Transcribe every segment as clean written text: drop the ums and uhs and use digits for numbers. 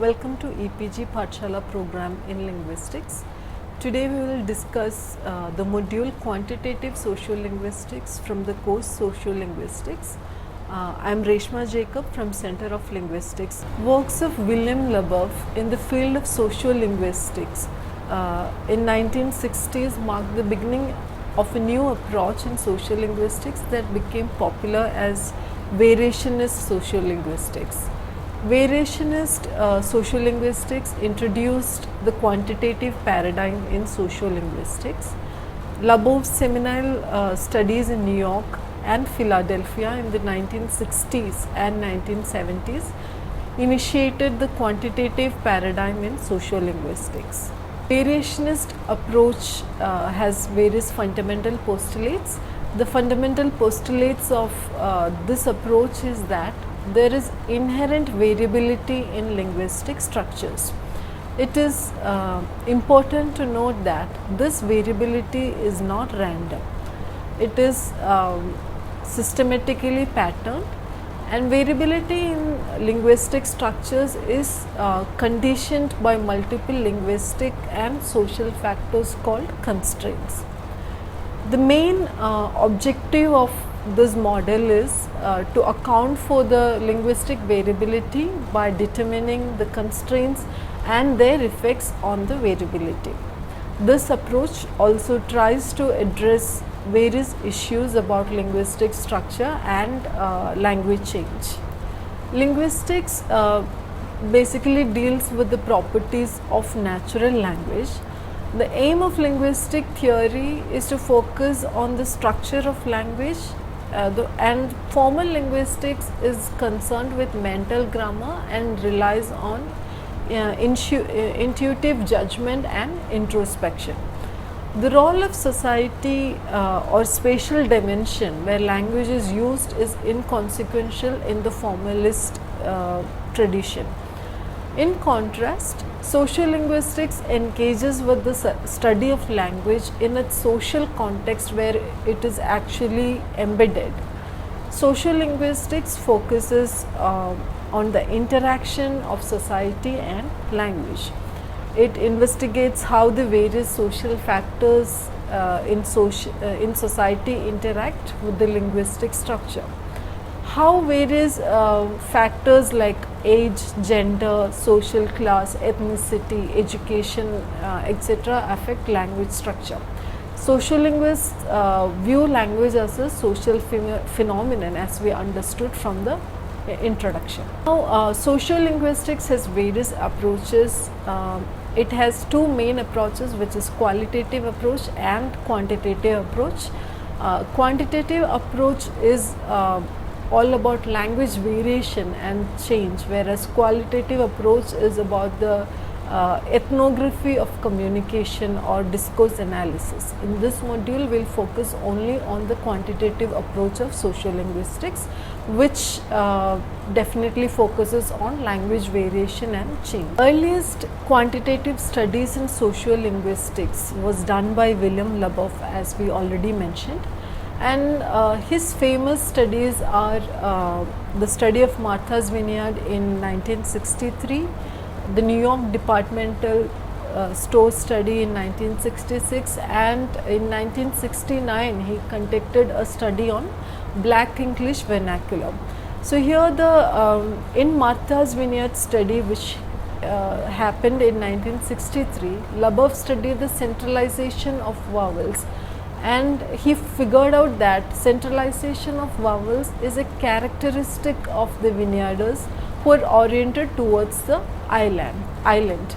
Welcome to EPG Pathshala program in linguistics. Today we will discuss the module Quantitative Sociolinguistics from the course Sociolinguistics. I am Reshma Jacob from Center of Linguistics. Works of William Labov in the field of sociolinguistics in 1960s marked the beginning of a new approach in sociolinguistics that became popular as variationist sociolinguistics. Variationist sociolinguistics introduced the quantitative paradigm in sociolinguistics. Labov's seminal studies in New York and Philadelphia in the 1960s and 1970s initiated the quantitative paradigm in sociolinguistics. Variationist approach has various fundamental postulates. The fundamental postulates of this approach is that there is inherent variability in linguistic structures. It is important to note that this variability is not random. It is systematically patterned, and variability in linguistic structures is conditioned by multiple linguistic and social factors called constraints. The main objective of this model is to account for the linguistic variability by determining the constraints and their effects on the variability. This approach also tries to address various issues about linguistic structure and language change. Linguistics basically deals with the properties of natural language. The aim of linguistic theory is to focus on the structure of language, and formal linguistics is concerned with mental grammar and relies on intuitive judgment and introspection. The role of society or spatial dimension where language is used is inconsequential in the formalist tradition. In contrast, sociolinguistics engages with the study of language in its social context where it is actually embedded. Sociolinguistics focuses on the interaction of society and language. It investigates how the various social factors in society interact with the linguistic structure. How various factors like age, gender, social class, ethnicity, education, etc. affect language structure. Sociolinguists view language as a social phenomenon, as we understood from the introduction. Now, sociolinguistics has various approaches. It has two main approaches, which is qualitative approach and quantitative approach. Quantitative approach is all about language variation and change, whereas qualitative approach is about the ethnography of communication or discourse analysis. In this module, we will focus only on the quantitative approach of sociolinguistics, which definitely focuses on language variation and change. Earliest quantitative studies in sociolinguistics was done by William Labov, as we already mentioned. And his famous studies are the study of Martha's Vineyard in 1963, the New York Departmental Store study in 1966, and in 1969 he conducted a study on Black English vernacular. So here the in Martha's Vineyard study, which happened in 1963, Labov studied the centralization of vowels, and he figured out that centralization of vowels is a characteristic of the vineyarders who are oriented towards the island.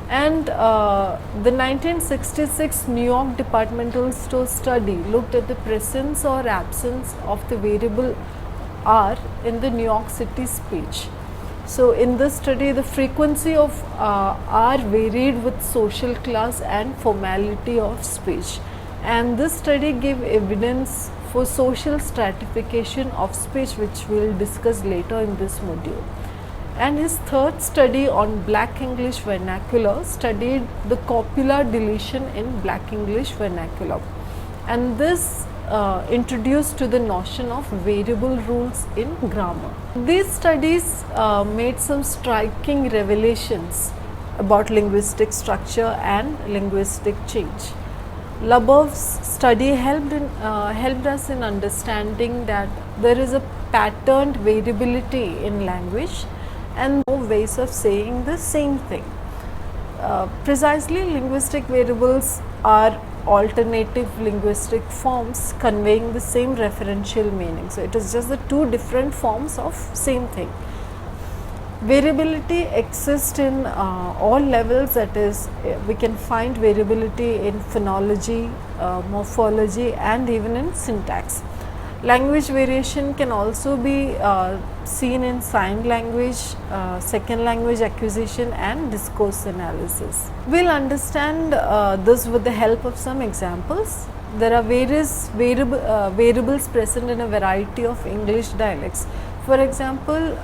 And the 1966 New York Departmental Store study looked at the presence or absence of the variable R in the New York City speech. So in this study, the frequency of R varied with social class and formality of speech. And this study gave evidence for social stratification of speech, which we will discuss later in this module. And his third study on Black English vernacular studied the copular deletion in Black English vernacular. And this introduced to the notion of variable rules in grammar. These studies made some striking revelations about linguistic structure and linguistic change. Laboff's study helped us in understanding that there is a patterned variability in language and no ways of saying the same thing. Precisely, linguistic variables are alternative linguistic forms conveying the same referential meaning. So, it is just the two different forms of same thing. Variability exists in all levels, that is, we can find variability in phonology, morphology, and even in syntax. Language variation can also be seen in sign language, second language acquisition, and discourse analysis. We will understand this with the help of some examples. There are various variables present in a variety of English dialects. For example,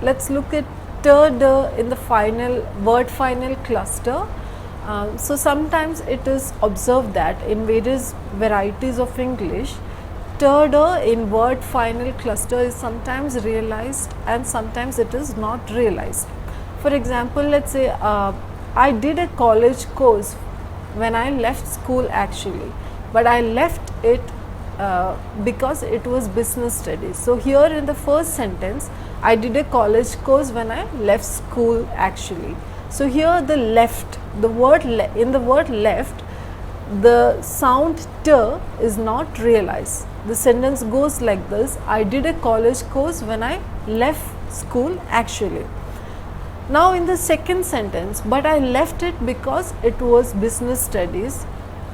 let us look at t, in the final word final cluster. So, sometimes it is observed that in various varieties of English, t in word final cluster is sometimes realized and sometimes it is not realized. For example, let us say I did a college course when I left school actually, but I left it because it was business studies. So, here in the first sentence, I did a college course when I left school actually. So, here the left, the word in the word left, the sound t is not realized. The sentence goes like this: I did a college course when I left school actually. Now, in the second sentence, but I left it because it was business studies.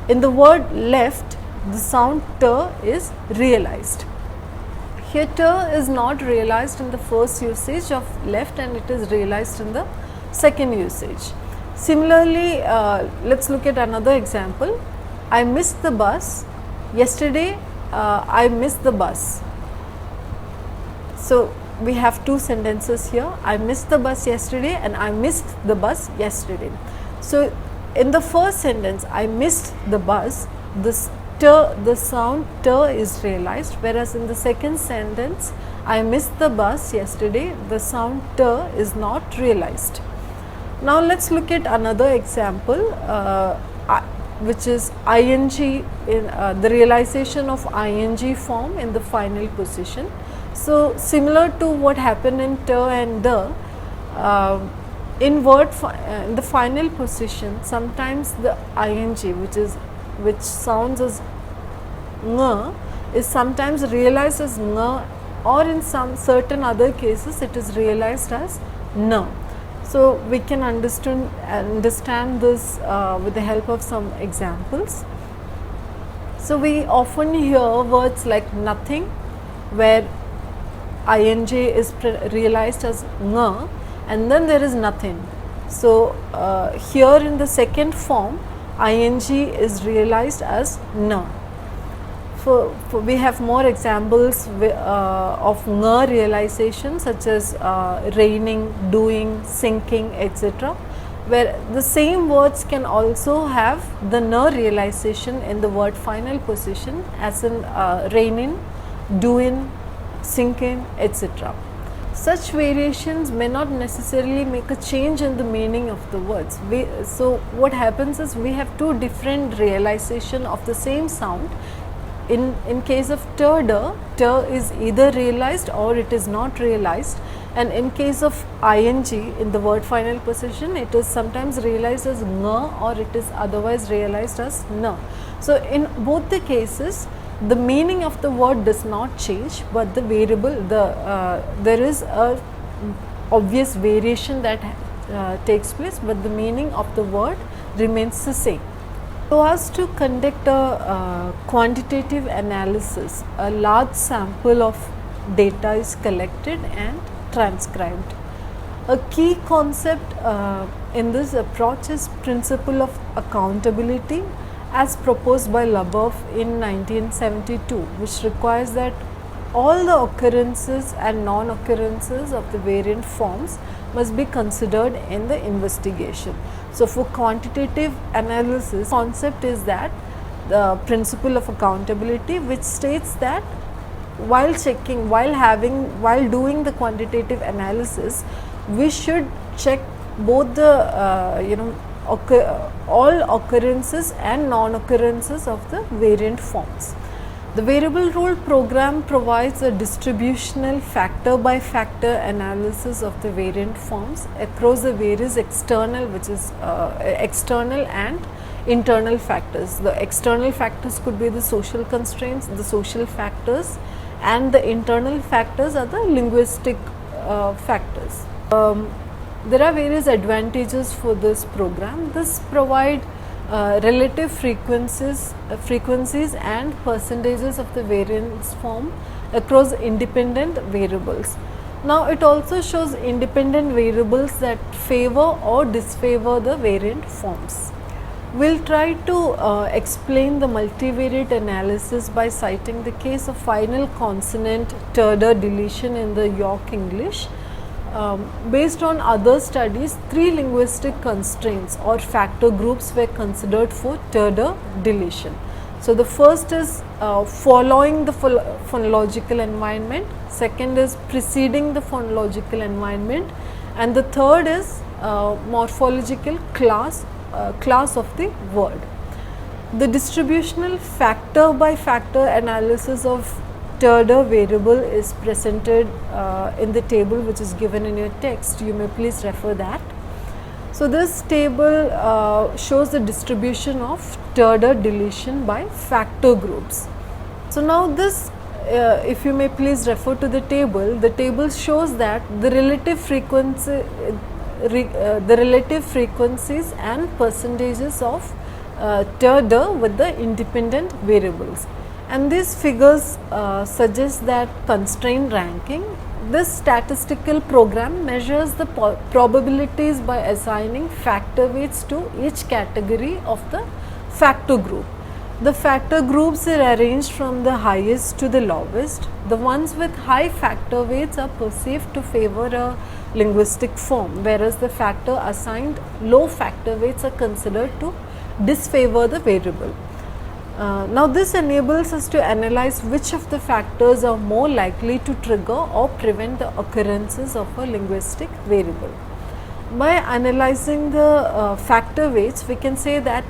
In the word left, the sound t is realized. Here t is not realized in the first usage of left and it is realized in the second usage. Similarly, let us look at another example. I missed the bus yesterday. I missed the bus. So, we have two sentences here. I missed the bus yesterday and I missed the bus yesterday. So, in the first sentence, I missed the bus, the sound t is realized, whereas in the second sentence, I missed the bus yesterday, the sound t is not realized. Now, let us look at another example, which is ing, in the realization of ing form in the final position. So, similar to what happened in t and d, in in the final position, sometimes the ing, which sounds as ng, is sometimes realized as ng, or in some certain other cases it is realized as n. So, we can understand this with the help of some examples. So, we often hear words like nothing, where ing is realized as ng and then there is nothing. So, here in the second form, ing is realized as n. We have more examples of ng realization, such as raining, doing, sinking, etc., where the same words can also have the n realization in the word final position, as in raining, doing, sinking, etc. Such variations may not necessarily make a change in the meaning of the words. So, what happens is we have two different realization of the same sound. In case of t is either realized or it is not realized, and in case of ing in the word final position, it is sometimes realized as ng or it is otherwise realized as n. So, in both the cases, the meaning of the word does not change, but the variable, there is a obvious variation that takes place, but the meaning of the word remains the same. So, as to conduct a quantitative analysis, a large sample of data is collected and transcribed. A key concept in this approach is principle of accountability, as proposed by Laboff in 1972, which requires that all the occurrences and non-occurrences of the variant forms must be considered in the investigation. So, for quantitative analysis, concept is that the principle of accountability, which states that while checking, while doing the quantitative analysis, we should check both the all occurrences and non-occurrences of the variant forms. The variable rule program provides a distributional factor by factor analysis of the variant forms across the various external, which is external and internal factors. The external factors could be the social constraints, the social factors, and the internal factors are the linguistic factors. There are various advantages for this program. This provide relative frequencies and percentages of the variance form across independent variables. Now it also shows independent variables that favor or disfavor the variant forms. We'll try to explain the multivariate analysis by citing the case of final consonant Turder deletion in the York English. Based on other studies, 3 linguistic constraints or factor groups were considered for Turder deletion. So the first is following the phonological environment, second is preceding the phonological environment, and the third is morphological class of the word. The distributional factor by factor analysis of Turder variable is presented in the table which is given in your text. You may please refer that. So this table shows the distribution of Turder deletion by factor groups. So now this, if you may please refer to the table shows that the relative frequencies and percentages of Turder with the independent variables. And these figures suggest that constraint ranking. This statistical program measures the probabilities by assigning factor weights to each category of the factor group. The factor groups are arranged from the highest to the lowest. The ones with high factor weights are perceived to favor a linguistic form, whereas the factor assigned low factor weights are considered to disfavor the variable. Now this enables us to analyze which of the factors are more likely to trigger or prevent the occurrences of a linguistic variable. By analyzing the factor weights, we can say that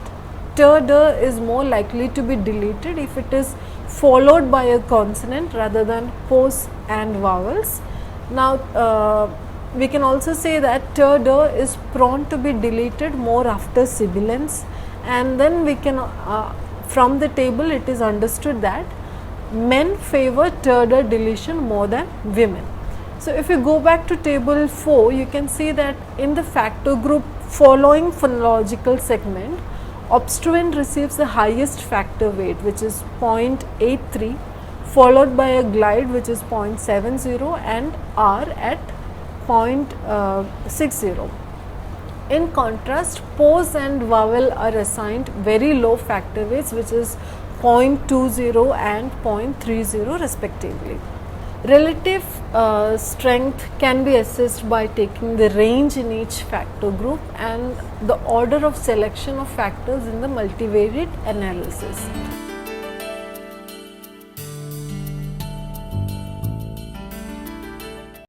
Turder is more likely to be deleted if it is followed by a consonant rather than pause and vowels. Now we can also say that Turder is prone to be deleted more after sibilants, and then we can from the table it is understood that men favor Turder deletion more than women. So if you go back to table 4, you can see that in the factor group following phonological segment, obstruent receives the highest factor weight, which is 0.83, followed by a glide which is 0.70 and R at 0.60. In contrast, pause and vowel are assigned very low factor weights, which is 0.20 and 0.30 respectively. Relative strength can be assessed by taking the range in each factor group and the order of selection of factors in the multivariate analysis.